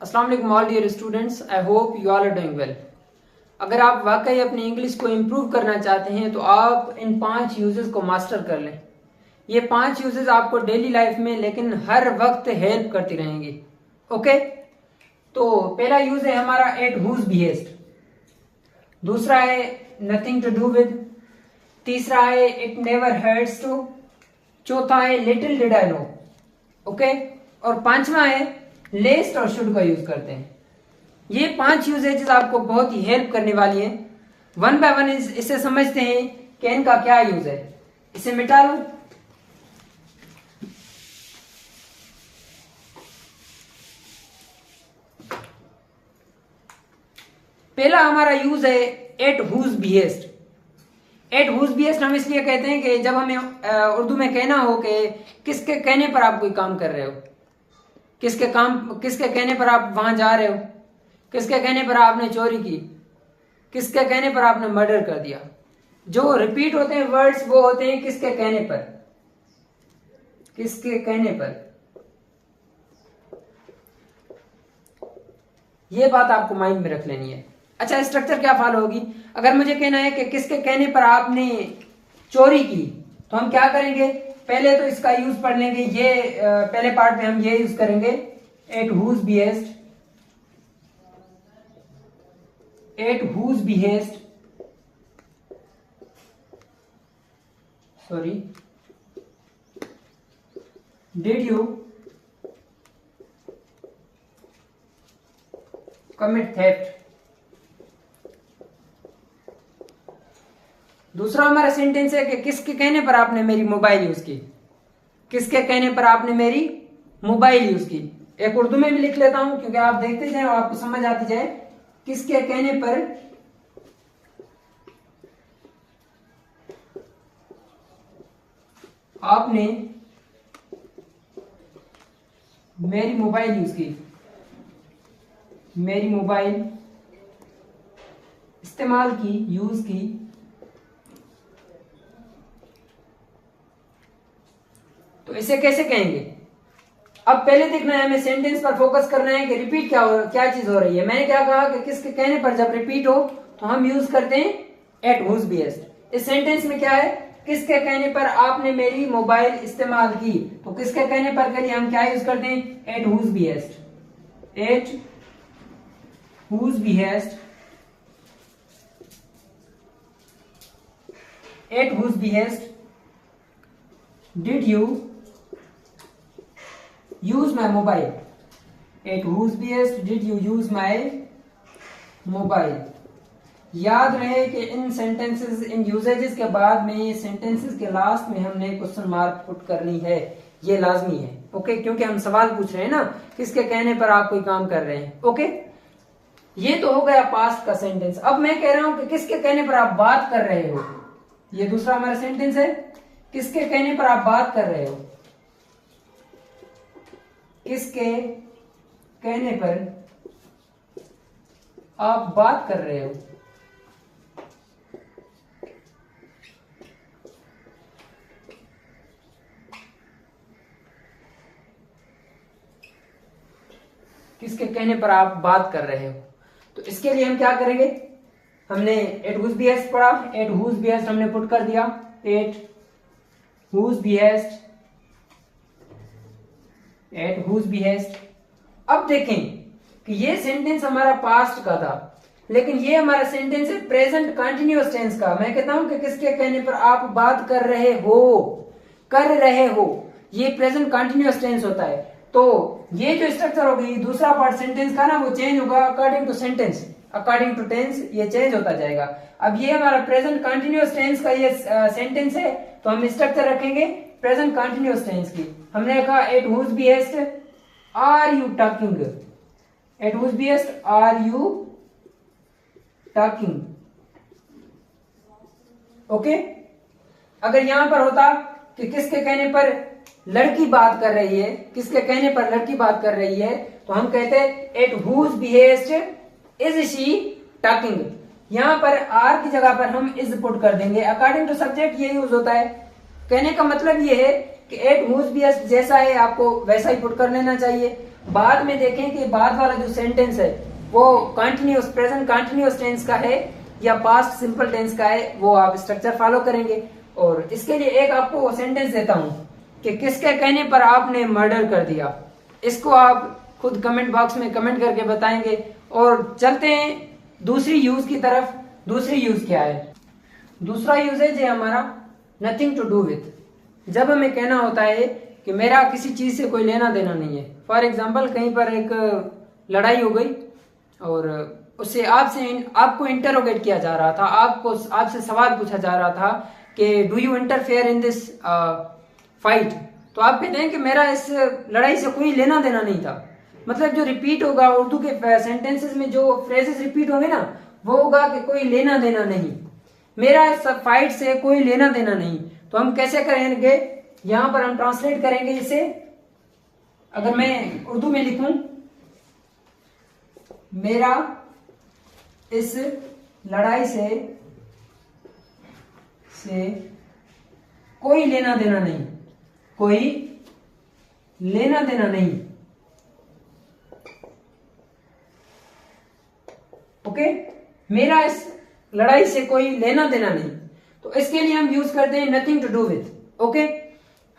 अस्सलाम वालेकुम all dear students, I hope you all are doing well. अगर आप वाकई अपनी इंग्लिश को इम्प्रूव करना चाहते हैं तो आप इन 5 यूजेस को मास्टर कर लें। ये 5 यूजेस आपको डेली लाइफ में लेकिन हर वक्त हेल्प करती रहेंगी। ओके, तो पहला यूज है हमारा एट हुज बीहेस्ट, दूसरा है नथिंग टू डू विद, तीसरा है इट नेवर हर्ट्स टू, चौथा है little did I know. Okay, और पांचवा है लेस्ट और शुड का यूज करते हैं। ये 5 यूजेजेस आपको बहुत ही हेल्प करने वाली हैं। वन बाय वन इसे समझते हैं कि इनका क्या यूज है। इसे मिटा लो। पहला हमारा यूज है eight whose behest. At whose बीहेस्ट हम इसलिए कहते हैं कि जब हमें उर्दू में कहना हो कि किसके कहने पर आप कोई काम कर रहे हो, किसके कहने पर आप वहां जा रहे हो, किसके कहने पर आपने चोरी की, किसके कहने पर आपने मर्डर कर दिया। जो रिपीट होते हैं वर्ड्स वो होते हैं किसके कहने पर, किसके कहने पर। ये बात आपको माइंड में रख लेनी है। अच्छा, स्ट्रक्चर क्या फॉलो होगी? अगर मुझे कहना है कि किसके कहने पर आपने चोरी की, तो हम क्या करेंगे? पहले तो इसका यूज पढ़ लेंगे। ये पहले पार्ट में हम ये यूज करेंगे at whose behest, at whose behest, sorry, did you commit theft. दूसरा हमारा सेंटेंस है कि किसके कहने पर आपने मेरी मोबाइल यूज की, किसके कहने पर आपने मेरी मोबाइल यूज की। एक उर्दू में भी लिख लेता हूं क्योंकि आप देखते जाए और आपको समझ आती जाए। किसके कहने पर आपने मेरी मोबाइल यूज की, मेरी मोबाइल इस्तेमाल की, यूज की। तो इसे कैसे कहेंगे? अब पहले देखना है, हमें सेंटेंस पर फोकस करना है कि रिपीट क्या चीज हो रही है। मैंने क्या कहा कि किसके कहने पर जब रिपीट हो तो हम यूज करते हैं एट हुज बीहेस्ट। इस सेंटेंस में क्या है? किसके कहने पर आपने मेरी मोबाइल इस्तेमाल की, तो किसके कहने पर के लिए हम क्या यूज करते हैं? At whose behest, at whose behest, at whose behest did you use my mobile, at whose behest did you use my mobile। याद रहे कि इन सेंटेंसेस, इन यूजेजेस के बाद में सेंटेंसेस के लास्ट में हमने क्वेश्चन मार्क पुट करनी है। ये लाजमी है। ओके, क्योंकि हम सवाल पूछ रहे हैं ना, किसके कहने पर आप कोई काम कर रहे हैं। ओके, ये तो हो गया पास्ट का सेंटेंस। अब मैं कह रहा हूं कि किसके कहने पर आप बात कर रहे हो। ये दूसरा हमारा सेंटेंस है, किसके कहने पर आप बात कर रहे हो, किसके कहने पर आप बात कर रहे हो। किसके कहने पर आप बात कर रहे हो। तो इसके लिए हम क्या करेंगे? हमने एट हुज बीहेस्ट पढ़ा, एट हुज बीहेस्ट हमने पुट कर दिया, eight whose behest, at whose बीहेस्ट। अब देखें कि ये सेंटेंस हमारा पास्ट का था, लेकिन ये हमारा सेंटेंस है प्रेजेंट कंटिन्यूअस टेंस का। मैं कहता हूं कि किसके कहने पर आप बात कर रहे हो, कर रहे हो, ये प्रेजेंट कंटिन्यूअस टेंस होता है। तो ये जो स्ट्रक्चर होगी, दूसरा पार्ट सेंटेंस का ना, वो चेंज होगा according to sentence, according to tense ये चेंज होता जाएगा। अब ये हमारा प्रेजेंट कंटिन्यूअस टेंस का ये सेंटेंस है, तो हम स्ट्रक्चर रखेंगे प्रेजेंट कंटिन्यूअस टेंस की। हमने कहा at whose behest are you talking, at whose behest are you talking. Okay, अगर यहां पर होता कि किसके कहने पर लड़की बात कर रही है, किसके कहने पर लड़की बात कर रही है, तो हम कहते at whose behest is she talking. यहां पर आर की जगह पर हम इज पुट कर देंगे। अकॉर्डिंग टू सब्जेक्ट ये यूज होता है। कहने का मतलब ये है कि एट हुज भी जैसा है आपको वैसा ही पुट कर लेना चाहिए। बाद में देखें कि बाद वाला जो सेंटेंस है वो कंटिन्यूअस प्रेजेंट कंटिन्यूअस टेंस का है या पास्ट सिंपल टेंस का है, वो आप स्ट्रक्चर फॉलो करेंगे। और इसके लिए एक आपको सेंटेंस देता हूं कि किसके कहने पर आपने मर्डर कर दिया। इसको आप खुद कमेंट बॉक्स में कमेंट करके बताएंगे। और चलते हैं दूसरी यूज की तरफ। दूसरी यूज क्या है? दूसरा यूजेज है हमारा नथिंग टू डू विथ। जब हमें कहना होता है कि मेरा किसी चीज से कोई लेना देना नहीं है। फॉर एग्जाम्पल कहीं पर एक लड़ाई हो गई और उससे आपको इंटरोगेट किया जा रहा था, आपसे सवाल पूछा जा रहा था कि do you interfere in this fight. तो आप कहते हैं कि मेरा इस लड़ाई से कोई लेना देना नहीं था। मतलब जो रिपीट होगा उर्दू के सेंटेंसेस में, जो फ्रेजेस रिपीट होंगे ना, वो होगा कि कोई लेना देना नहीं, मेरा इस फाइट से कोई लेना देना नहीं। तो हम कैसे करेंगे? यहां पर हम ट्रांसलेट करेंगे इसे। अगर मैं उर्दू में लिखूं, मेरा इस लड़ाई से कोई लेना देना नहीं, कोई लेना देना नहीं। ओके, मेरा इस लड़ाई से कोई लेना देना नहीं। तो इसके लिए हम यूज करते हैं nothing to do with. Okay,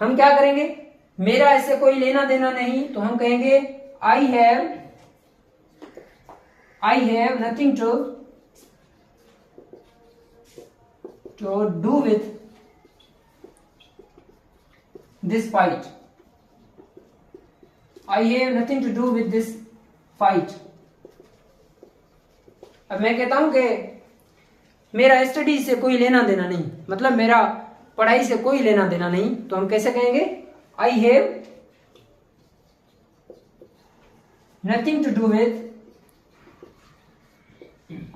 हम क्या करेंगे? मेरा इससे कोई लेना देना नहीं, तो हम कहेंगे I have nothing to do with this fight. I have nothing to do with this fight. अब मैं कहता हूं कि मेरा स्टडी से कोई लेना देना नहीं, मतलब मेरा पढ़ाई से कोई लेना देना नहीं। तो हम कैसे कहेंगे? I have nothing to do with,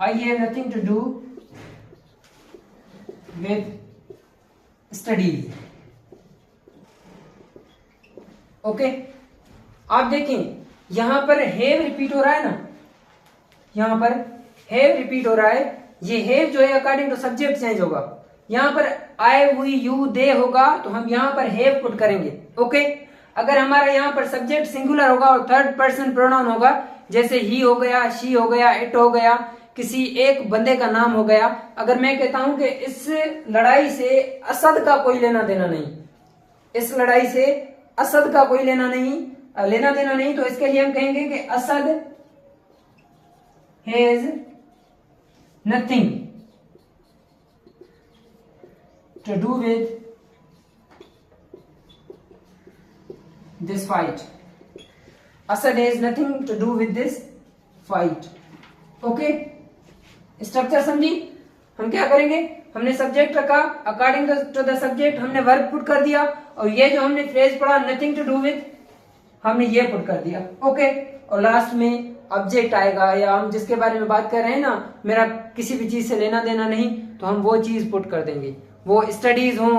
I have nothing to do with studies. Okay, आप देखें यहां पर हैव रिपीट हो रहा है ना, यहां पर हैव रिपीट हो रहा है। ये हैव जो है अकॉर्डिंग टू सब्जेक्ट चेंज होगा। यहां पर आई, वी, यू, दे होगा तो हम यहां पर हैव पुट करेंगे। ओके, अगर हमारा यहां पर सब्जेक्ट सिंगुलर होगा और थर्ड पर्सन प्रोनाउन होगा, जैसे ही हो गया, शी हो गया, इट हो गया, किसी एक बंदे का नाम हो गया। अगर मैं कहता हूं कि इस लड़ाई से असद का कोई लेना देना नहीं, इस लड़ाई से असद का कोई लेना देना नहीं, तो इसके लिए हम कहेंगे कि Asad has nothing to do with this fight. Asad has nothing to do with this fight. Okay, structure समझी? हम क्या करेंगे? हमने सब्जेक्ट रखा, अकॉर्डिंग टू द सब्जेक्ट हमने वर्ब पुट कर दिया, और ये जो हमने फ्रेज पढ़ा नथिंग टू डू विथ, हमने ये पुट कर दिया। ओके, और लास्ट में ऑब्जेक्ट आएगा, या हम जिसके बारे में बात कर रहे हैं ना, मेरा किसी भी चीज से लेना देना नहीं, तो हम वो चीज पुट कर देंगे। वो स्टडीज हो,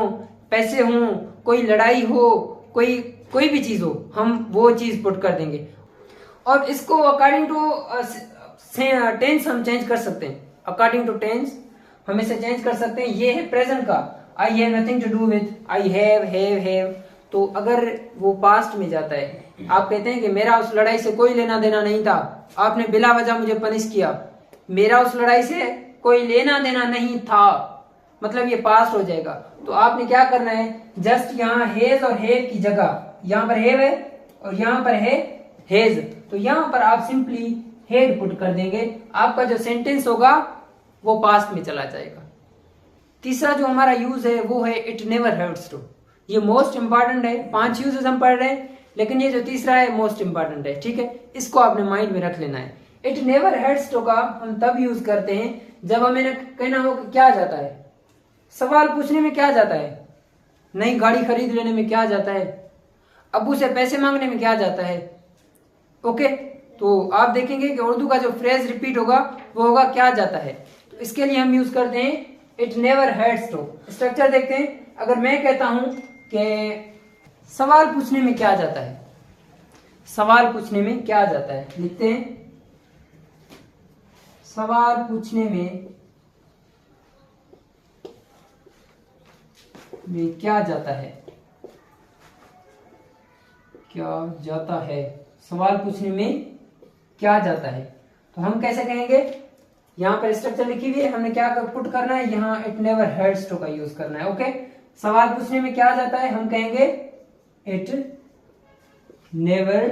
पैसे हो, कोई लड़ाई हो, कोई भी चीज हो, हम वो चीज पुट कर देंगे। और इसको अकॉर्डिंग टू टेंस हम चेंज कर सकते हैं। अकॉर्डिंग टू टेंस हम इसे चेंज कर सकते हैं। ये है प्रेजेंट का, I have nothing to do with, I have. तो अगर वो पास्ट में जाता है, आप कहते हैं कि मेरा उस लड़ाई से कोई लेना देना नहीं था, आपने बिला वजह मुझे पनिश किया, मेरा उस लड़ाई से कोई लेना देना नहीं था, मतलब ये पास्ट हो जाएगा। तो आपने क्या करना है? जस्ट यहाँ हैज और हैव की जगह यहाँ पर हैव है और यहाँ पर है हैज, तो यहाँ पर आप सिंपली हैड पुट कर देंगे। आपका जो सेंटेंस होगा वो पास्ट में चला जाएगा। तीसरा जो हमारा यूज है वो है इट नेवर हर्ट्स टू। ये मोस्ट इंपॉर्टेंट है। 5 यूजेस हम पढ़ रहे हैं, लेकिन ये जो तीसरा है मोस्ट इंपॉर्टेंट है। ठीक है, इसको आपने माइंड में रख लेना है। इट नेवर हर्ट्स टू का हम तब यूज करते हैं जब हमें कहना हो कि क्या जाता है, सवाल पूछने में क्या जाता है, नई गाड़ी खरीद लेने में क्या जाता है, अब्बू से पैसे मांगने में क्या जाता है। ओके, तो आप देखेंगे कि उर्दू का जो फ्रेज रिपीट होगा वो होगा क्या जाता है। तो इसके लिए हम यूज करते हैं it never hurts to. Structure देखते हैं। अगर मैं कहता हूं कि सवाल पूछने में क्या जाता है, सवाल पूछने में क्या जाता है, लिखते हैं सवाल पूछने में क्या जाता है। क्या जाता है, सवाल पूछने में क्या जाता है। तो हम कैसे कहेंगे, यहाँ पर स्ट्रक्चर लिखी हुई है, हमने क्या पुट करना है, यहाँ इट नेवर हर्ट्स टू का यूज करना है। ओके, सवाल पूछने में क्या जाता है, हम कहेंगे it never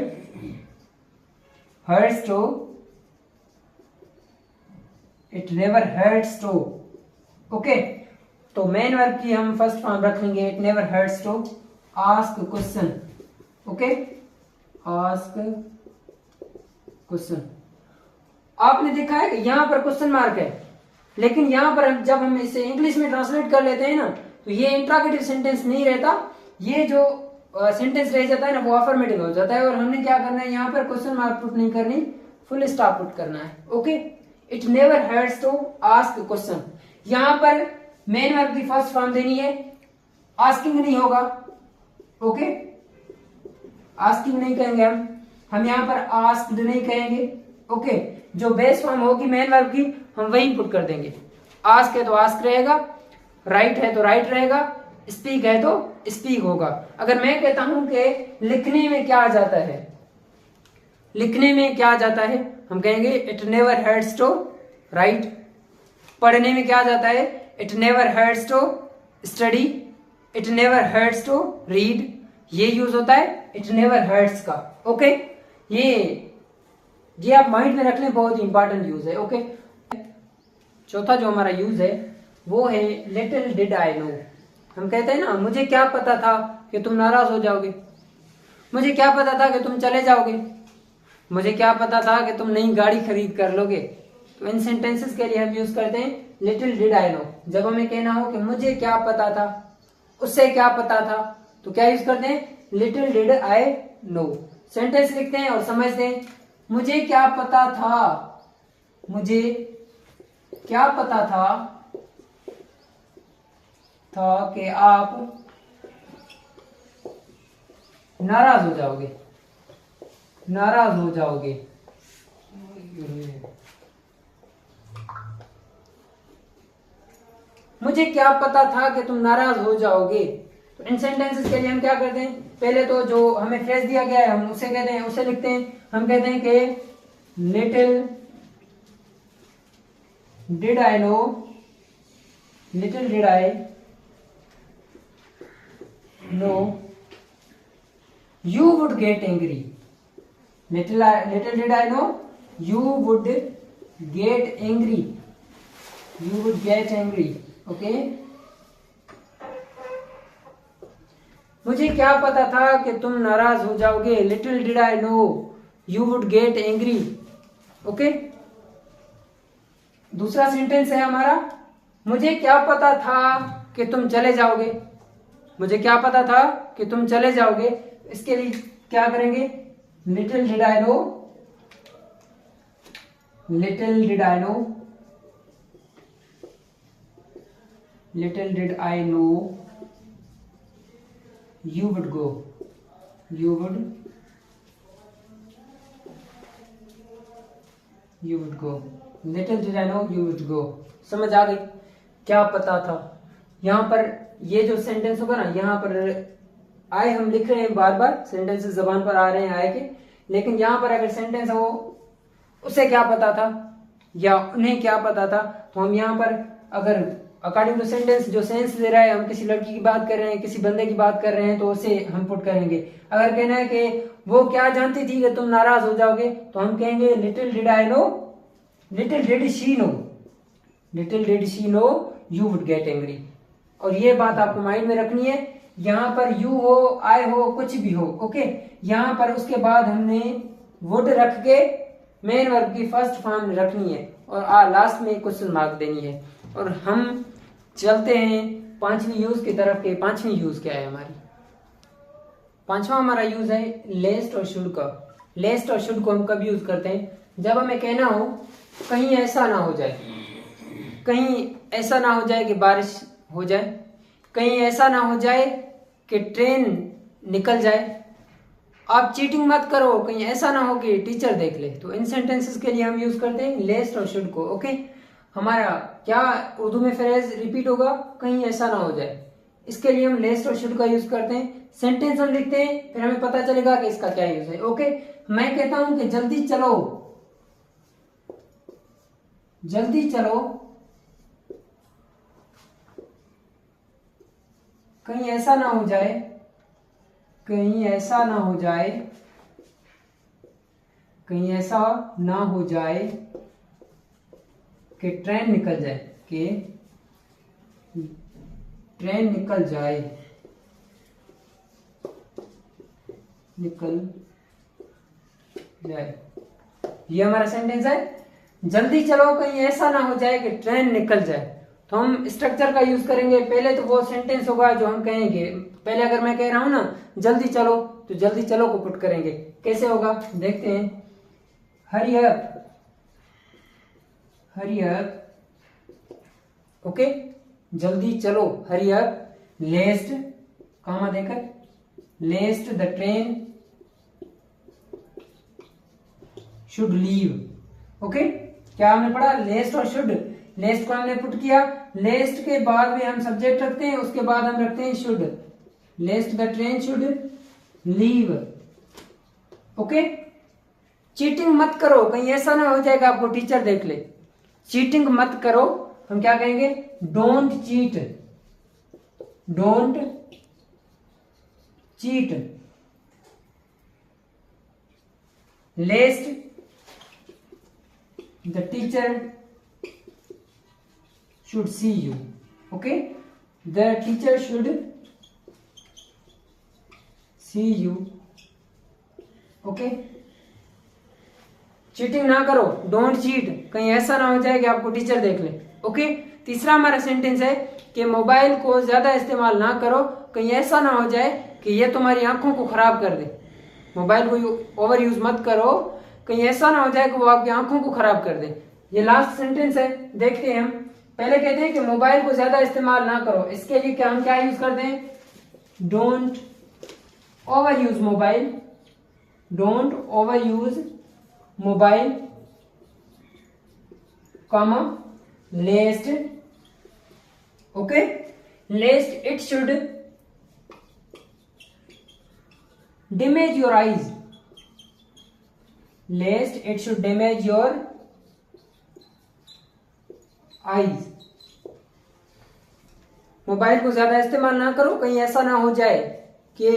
hurts to, it never hurts to. Okay, तो मेन वर्ब की हम फर्स्ट फॉर्म रख लेंगे, it never hurts to ask question. Okay, ask question. आपने देखा है कि यहां पर क्वेश्चन मार्क है, लेकिन यहां पर जब हम इसे इंग्लिश में ट्रांसलेट कर लेते हैं ना, तो ये इंट्रोगेटिव सेंटेंस नहीं रहता, ये जो सेंटेंस रह जाता है ना वो अफर्मेटिव हो जाता है। और हमने क्या करना है, यहाँ पर क्वेश्चन मार्क पुट नहीं करनी, फुल स्टॉप पुट करना है। Okay, it never hurts to ask question. यहाँ पर मेन वर्ब की फर्स्ट फॉर्म देनी है, आस्किंग नहीं होगा। ओके, आस्किंग नहीं कहेंगे हम यहाँ पर आस्क्ड नहीं कहेंगे। ओके, जो बेस फॉर्म होगी मेन वर्ब की हम वही पुट कर देंगे। आस्क है तो आस्क रहेगा, राइट है तो राइट रहेगा, स्पीक है तो स्पीक होगा। अगर मैं कहता हूं कि लिखने में क्या जाता है, लिखने में क्या जाता है, हम कहेंगे it never hurts to write. पढ़ने में क्या जाता है, it never hurts to study, it never hurts to read. ये यूज होता है इट नेवर हर्ट्स का। ओके, ये आप माइंड में रख लें, बहुत ही इंपॉर्टेंट यूज है। ओके, चौथा जो हमारा यूज है वो है लिटिल डिड आई नो। हम कहते हैं ना, मुझे क्या पता था कि तुम नाराज हो जाओगे, मुझे क्या पता था कि तुम चले जाओगे, मुझे क्या पता था कि तुम नई गाड़ी खरीद कर लोगे। तो इन सेंटेंसेस के लिए हम यूज करते हैं लिटिल डिड आई नो। जब हमें कहना हो कि मुझे क्या पता था, उससे क्या पता था, तो क्या यूज करते हैं, little did I know. Sentence लिखते हैं और समझते हैं, मुझे क्या पता था, मुझे क्या पता था कि आप नाराज हो जाओगे, नाराज हो जाओगे। मुझे क्या पता था कि तुम नाराज हो जाओगे। तो इन सेंटेंसेस के लिए हम क्या करते हैं, पहले तो जो हमें फ्रेज दिया गया है हम उसे कहते हैं, उसे लिखते हैं। हम कहते हैं कि little did I know, little did I know you would get angry. Little did I know you would get angry. You would get angry. Okay? मुझे क्या पता था कि तुम नाराज हो जाओगे। Little did I know you would get angry. Okay? दूसरा सेंटेंस है हमारा, मुझे क्या पता था कि तुम चले जाओगे। मुझे क्या पता था कि तुम चले जाओगे। इसके लिए क्या करेंगे, little did I know, little did I know, little did I know you would go, you would go, little did I know you would go. समझ आ गई, क्या पता था। यहां पर ये जो सेंटेंस होगा ना, यहाँ पर आए हम लिख रहे हैं बार बार, सेंटेंसेस जबान पर आ रहे हैं आए के, लेकिन यहाँ पर अगर सेंटेंस हो उसे क्या पता था या उन्हें क्या पता था, तो हम यहाँ पर अगर अकॉर्डिंग टू सेंटेंस जो सेंस दे रहा है, हम किसी लड़की की बात कर रहे हैं, किसी बंदे की बात कर रहे हैं, तो उसे हम पुट करेंगे। अगर कहना है कि वो क्या जानती थी कि तुम नाराज हो जाओगे, तो हम कहेंगे little did I know, little did she know, little did she know you would get angry. और ये बात आपको माइंड में रखनी है, यहाँ पर यू हो, आई हो, कुछ भी हो। ओके, यहाँ पर उसके बाद हमने वुड रख के मेन वर्ब की फर्स्ट फॉर्म रखनी है और लास्ट में क्वेश्चन मार्क देनी है। और हम चलते हैं पांचवी यूज की तरफ के। पांचवी यूज क्या है हमारी, पांचवा हमारा यूज है लेस्ट और शुड का। लेस्ट और शुड को हम कब यूज करते हैं, जब हमें कहना हो कहीं ऐसा ना हो जाए, कहीं ऐसा ना हो जाए कि बारिश हो जाए, कहीं ऐसा ना हो जाए कि ट्रेन निकल जाए, आप चीटिंग मत करो, कहीं ऐसा ना हो कि टीचर देख ले। तो इन सेंटेंसेस के लिए हम यूज करते हैं लेस्ट और शुड को। ओके, हमारा क्या उर्दू में फ्रेज रिपीट होगा, कहीं ऐसा ना हो जाए, इसके लिए हम लेस्ट और शुड का यूज करते हैं। सेंटेंस हम लिखते हैं, फिर हमें पता चलेगा कि इसका क्या यूज है। ओके, मैं कहता हूं कि जल्दी चलो, जल्दी चलो, कहीं ऐसा ना हो जाए, कहीं ऐसा ना हो जाए, कहीं ऐसा ना हो जाए कि ट्रेन निकल जाए, कि ट्रेन निकल जाए, निकल जाए। ये हमारा सेंटेंस है, जल्दी चलो कहीं ऐसा ना हो जाए कि ट्रेन निकल जाए। तो हम स्ट्रक्चर का यूज करेंगे। पहले तो वो सेंटेंस होगा जो हम कहेंगे, पहले अगर मैं कह रहा हूं ना जल्दी चलो, तो जल्दी चलो को पुट करेंगे। कैसे होगा देखते हैं। Hurry up, hurry up, okay, जल्दी चलो, हरी अप, लेस्ट, कॉमा देकर, lest the train should leave. Okay, क्या हमने पढ़ा, लेस्ट और शुड। लेस्ट को हमने पुट किया, लेस्ट के बाद में हम सब्जेक्ट रखते हैं, उसके बाद हम रखते हैं should, lest the train should leave. Okay, cheating मत करो, कहीं ऐसा ना हो जाएगा आपको टीचर देख ले। चीटिंग मत करो, हम क्या कहेंगे, don't cheat, don't cheat. Lest the teacher should see you. Okay, the teacher should see you. Okay, cheating ना करो, डोंट चीट, कहीं ऐसा ना हो जाए कि आपको टीचर देख ले। ओके, तीसरा हमारा सेंटेंस है कि मोबाइल को ज्यादा इस्तेमाल ना करो, कहीं ऐसा ना हो जाए कि ये तुम्हारी आंखों को खराब कर दे। मोबाइल को ओवर यूज मत करो, कहीं ऐसा ना हो जाए कि वो आपकी आंखों को खराब कर दे। ये लास्ट सेंटेंस है, देखते हैं हम। पहले कहते हैं कि मोबाइल को ज्यादा इस्तेमाल ना करो, इसके लिए क्या हम क्या यूज करते हैं, don't over use mobile, don't over use mobile, comma lest, okay, lest it should damage your eyes, lest it should damage your eyes। Mobile को ज्यादा इस्तेमाल ना करो, कहीं ऐसा ना हो जाए कि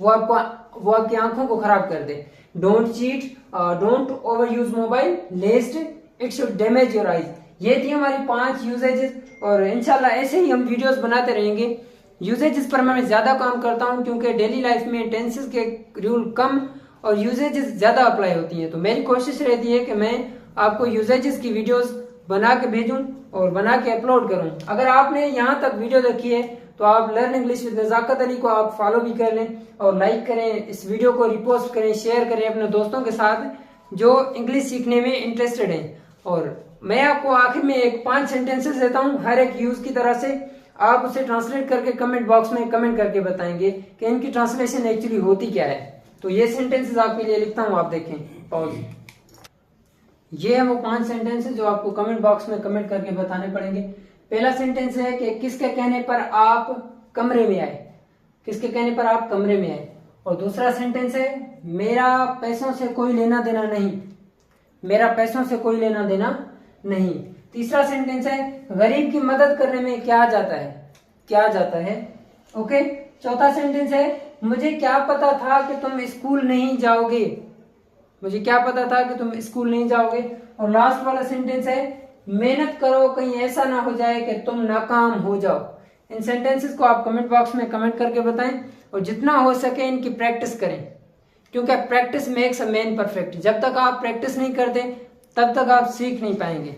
वो आपकी आंखों को खराब कर दे। Don't cheat, don't over use mobile, lest it should damage your eyes. ये थी हमारी 5 यूजेजेस, और इंशाल्लाह ऐसे ही हम वीडियोस बनाते रहेंगे। यूजेजेस पर मैं ज्यादा काम करता हूं क्योंकि डेली लाइफ में टेंसेस के रूल कम और यूजेजेस ज्यादा अप्लाई होती हैं। तो मेरी कोशिश रहती है कि मैं आपको यूजेजेस की वीडियोस बना के भेजूं और बना के अपलोड करूं। अगर आपने यहाँ तक वीडियो देखी है तो आप लर्न इंग्लिश विद नजाकत अली को आप फॉलो भी कर लें और लाइक करें, इस वीडियो को रिपोस्ट करें, शेयर करें अपने दोस्तों के साथ जो इंग्लिश सीखने में इंटरेस्टेड हैं। और मैं आपको आखिर में एक 5 सेंटेंसेस देता हूं हर एक यूज की तरह से, आप उसे ट्रांसलेट करके कमेंट बॉक्स में कमेंट करके बताएंगे कि इनकी ट्रांसलेशन एक्चुअली होती क्या है। तो ये सेंटेंसेस आपके लिए लिखता हूं, आप देखें पॉज। ये है वो 5 सेंटेंसेस जो आपको कमेंट बॉक्स में कमेंट करके बताने पड़ेंगे। पहला सेंटेंस है कि किसके कहने पर आप कमरे में आए, किसके कहने पर आप कमरे में आए। और दूसरा सेंटेंस है मेरा पैसों से कोई लेना देना नहीं, मेरा पैसों से कोई लेना देना नहीं। तीसरा सेंटेंस है गरीब की मदद करने में क्या जाता है, क्या जाता है। ओके, चौथा सेंटेंस है मुझे क्या पता था कि तुम स्कूल नहीं जाओगे, मुझे क्या पता था कि तुम स्कूल नहीं जाओगे। और लास्ट वाला सेंटेंस है मेहनत करो कहीं ऐसा ना हो जाए कि तुम नाकाम हो जाओ। इन सेंटेंसेस को आप कमेंट बॉक्स में कमेंट करके बताएं और जितना हो सके इनकी प्रैक्टिस करें, क्योंकि practice makes a man perfect. जब तक आप प्रैक्टिस नहीं करते तब तक आप सीख नहीं पाएंगे।